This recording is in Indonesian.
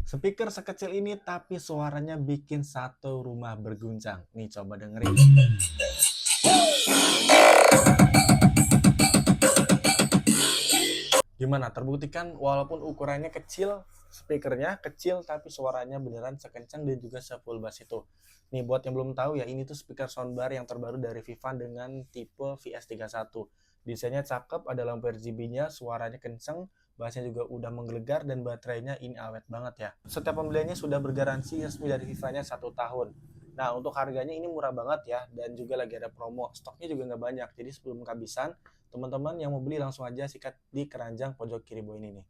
Speaker sekecil ini tapi suaranya bikin satu rumah berguncang. Nih coba dengerin. Gimana? Terbuktikan walaupun ukurannya kecil, speakernya kecil tapi suaranya beneran sekencang dan juga se-full bass itu. Nih buat yang belum tahu ya, ini tuh speaker soundbar yang terbaru dari Vivan dengan tipe VS31. Desainnya cakep, ada lampu RGB-nya, suaranya kenceng, bassnya juga udah menggelegar dan baterainya ini awet banget ya. Setiap pembeliannya sudah bergaransi resmi dari Viva-nya 1 tahun. Nah untuk harganya ini murah banget ya dan juga lagi ada promo. Stoknya juga nggak banyak, jadi sebelum kehabisan teman-teman yang mau beli langsung aja sikat di keranjang pojok kiri bawah ini nih.